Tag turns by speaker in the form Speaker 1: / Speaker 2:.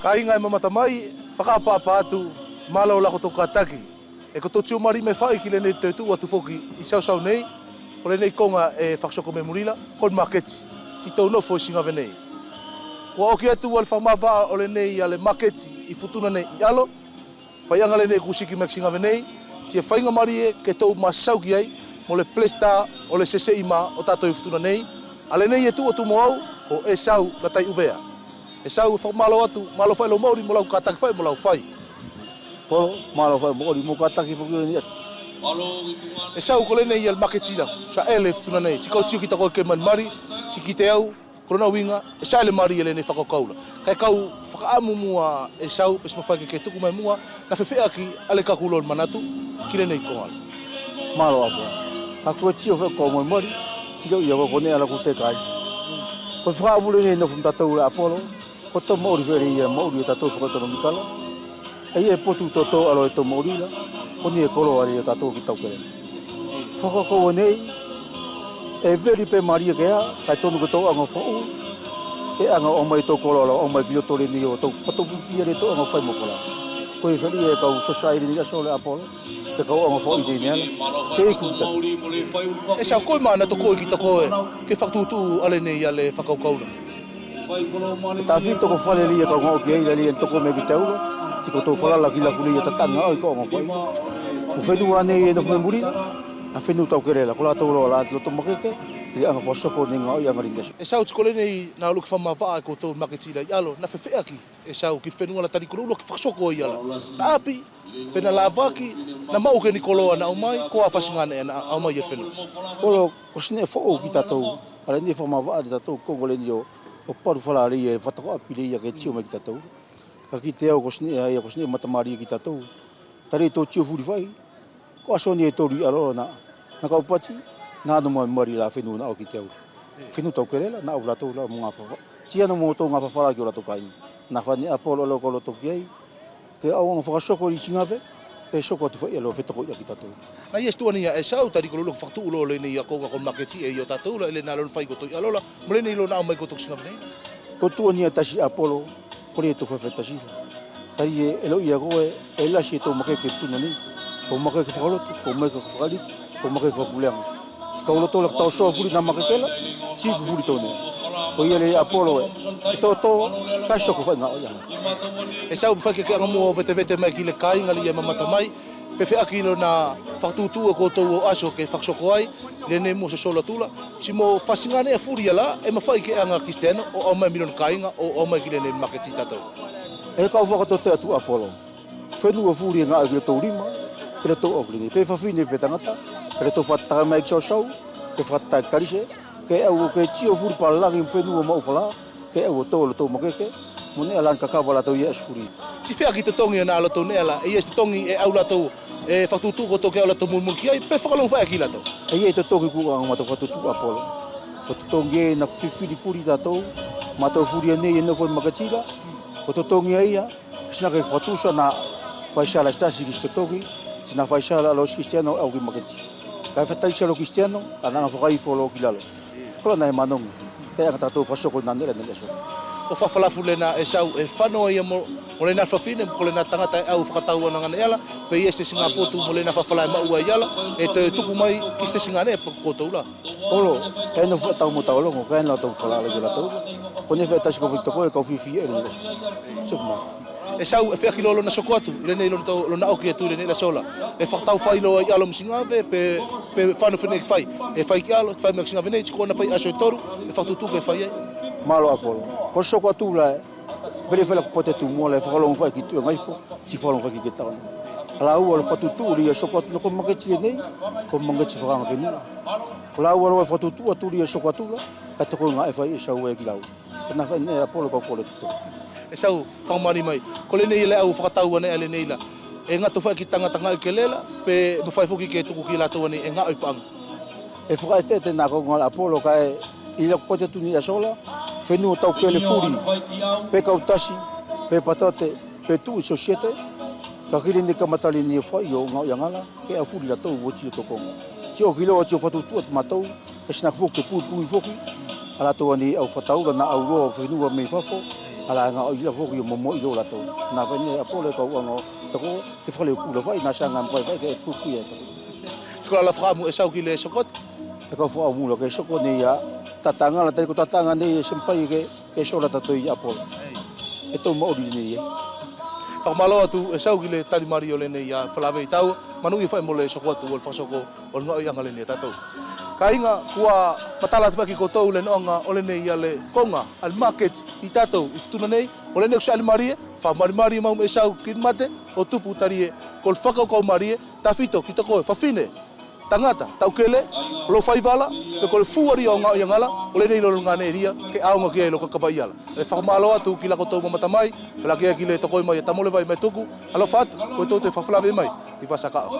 Speaker 1: Kainga e mamata mai, whakapapa atu, malau lako tō kātaki. E ko tō tio mari me whai ki le nei tētu atu whoki I sau nei, ko le nei konga e whaksoko me murila, kon maketi, ti tau no fo singa venei. Wa oki atu wale whamawha o le nei a le maketi I futuna nei I alo, whaianga le nei kusiki me singa venei, ti e whainga mari e ke tau masau ki ai, mo le plesta o le sese ima o tātou I futuna nei, a le nei e tu atu mo au, o e sau la tai uvea. E sau whamalo atu, malo whai lo mauri mo lau kātaki whai mo lau whai.
Speaker 2: Polo, malo whai mo ori mo kātaki whakiro ni asu.
Speaker 1: E sau ko le nei I al maketira, sa ele futuna nei, tikau tio ki tako ke man mari, si ki te au, korona winga, e sa ele mari ele nei whakakaula. Kai kau whakaamu mua e sau, pes mawhai ke tuku mai mua, na whewhea ki ale kakulon manatu, ki le nei kongal.
Speaker 2: Malo apo. Ako tio whakau mai mari, tiro ia ko ne ala ko te kai. Ko whaamu le nei no fum tatau le Apollo, ko tō mauri where ia mauri e tātou whakaekonomikala. E ia potu tōtō alo e tō mauri la, ko ni e kolo ari e tātou ki tau kere. Whakakau nei, e veri pe maria kea, kai tonu ko tō anga whau, ke anga o mai tō kolo alo, o mai bio tōre ni o tō patopu pia re tō anga whai mo whala. Ko e wheri e kau society ni aso le Apollo, ke kau anga whau I nei neala, ke e kuta.
Speaker 1: E sao koe mana tō koe ki tā koe, ke whaktutu ale nei ale whakaukaura.
Speaker 2: Ta fito ko fale lia ka ngau ki ai lia toko me ki taula ti ko to fala la ki la kulia tatanga ai ko ngau fai o fenu ane no me muri a fenu tau kerela ko la tau la to makeke ti anga fosoko ni ngau yang ringa
Speaker 1: e sau tskole nei na lu fa ma va ko to maketira yalo na fefea ki e sau ki fenu la tani ko lu ki fosoko yala na api pena lavaki na mau ke ni koloa na umai ko a fasingane na umai ye fenu
Speaker 2: polo ko sne fo ki tatou ala ni fa ma va tatou ko golenio o paru whala ri e whatako apire ia ke tio mai ki tatou. Ka ki te au kosne matamari ki tatou. Tare tō tio furi whai. Ko aso ni e tori alo na kaupati. Nā no mai mari la whenu na au ki te au. Whenu tau kerela na au latou la mo ngā whawha. Tia no mo tō ngā whawhara ki o latou kai. Nā whani Apollo alo ko latou ki ai. Ke au ngā whakasoko ri tingawe. Ke soko atu whai alo whetako ia ki tatou.
Speaker 1: Na yes tu ania e sau tari ko lu faktu ulo le ni ko ko maketi e yo tatou le na lo fai ko to alola mole ni lo na mai ko to singa vene
Speaker 2: ko tu ania tashi Apollo ko le to fa tashi tari e lo ia ko e la shi to makeke tu nani ko makeke falo ko makeke fali ko makeke pulang ko lo to la to so furi na makekela ti furi to ne ko ia le Apollo e to ka so ko fa nga ya
Speaker 1: e sau fa ke nga mo vete mai ki le kai ngali e mamata mai pe fe akilo na faktutu ko to aso ke faksoko ai le ne mo so sola tula si mo fasingane e furia la e mafai ke anga Cristiano o mai milon kainga o mai ki le ne maketi tato
Speaker 2: e ka vo to te atu Apollo fenu o furia nga ke to rima ke to ogli pe fa fine pe tangata ke to fatta mai so so ke fatta karise ke au ke tio fur pa la fenu mo fala ke au to mo ke mone alan ka wala to yes furi
Speaker 1: ti fe aki to tongi na ala to nela e yes tongi e aula to e faktutu ko to ke ala to mulmul ki ai pe fakalong fa aki la to
Speaker 2: e to tongi ku ang mato faktutu Apollo ko to tongi na fifi di furi da to mato furi ne no fo makatila ko to tongi ai ya sna ke fatusa na faisala stasi ki to tongi sna faisala los Cristiano au ki makati ka fatai lo Cristiano ana fa kai folo ki lalo ko na manong kaya ka to fasoko na nela nela so
Speaker 1: o whawhalafu lena e sau e whanoa ia mo le na whawhine mo le na tangata e au whakatau ana ngana eala pe i e se singa potu mo le na whawhalai maua iala e te tuku mai ki se singa ne po kotou la
Speaker 2: olo e no whatau mo taolongo ka ena tau whalala ki la tau ko ne whetasi ko vitoko e kau whiwhi e ringa tukuma
Speaker 1: e sau e whiaki lolo na soko atu i le nei lo na oki e tu le nei la sola e whakatau whai loa i alo msingave pe whanu whene ki whai e whai ki alo te whai mea singa vene tiko na whai aso e toru e whaktutuka e whai e
Speaker 2: malo Apollo ko soko atu la bere fela ko pote tu mo le falo fa ki tu ngai fo si falo fa ki ke tana ala u le fatu tu ri soko atu ko maketi nei ko mangeti fa nga fenu ala u le fatu tu atu ri soko atu la ka to ko ngai fa e sa u e ki lau na fa ne Apollo ko le tu
Speaker 1: e sau fa mani mai ko le nei le au whakatau ane ale nei la e ngato fa ki tanga ke lela pe mo fa foki ke tuku ki la to ane e nga oi pang
Speaker 2: e fa te na ko ngal Apollo ka i le pote tu ni la sola fenu tau ke le furi pe kautasi pe patate pe tu societe ka kilinde ka matali ni fa yo nga yangala ke a furi la tau voti to ko ti o kilo o ti fatu tu matou ke sna fu ke pu foki ala to ni au fatau na au ro fenu me fafo ala nga o ila foki mo ilo la to na veni apole ko ono to ko te fale ku lo vai na sanga vai ke ku ku ya to
Speaker 1: Tikola la framu e sau ki le sokot.
Speaker 2: e ko fo mu lo ke soko ni ya tatanga la te ko tatanga ni sem fai ke sola ta to ya apole e to mo ori ni ye
Speaker 1: Whakamalo atu e sau ki le tari mari o le nei a whalawe i tau. Manu i whai mo le soko atu o le whasoko o le ngā i anga le nei tatou. Ka inga kua patala te whaki kotou le noanga o le nei a le konga al market i tatou i futuna nei. O le nei kusa ali marie, whamari mau me sau ki mate o tupu tarie ko le whakau kau marie, ta fito ki tako e whawhine. Tangata, taukele, lo whaivala, e ko le fuari o ngā i angala, o le nei lolo ngā neria, ke aonga ki e lo kakawai ala. E whakamalo atu ki la kotou mamatamai, whela kia ki le tokoi mai e tamole vai mai tuku, alo whatu, koe tō te whawhlawe mai, i whasakao.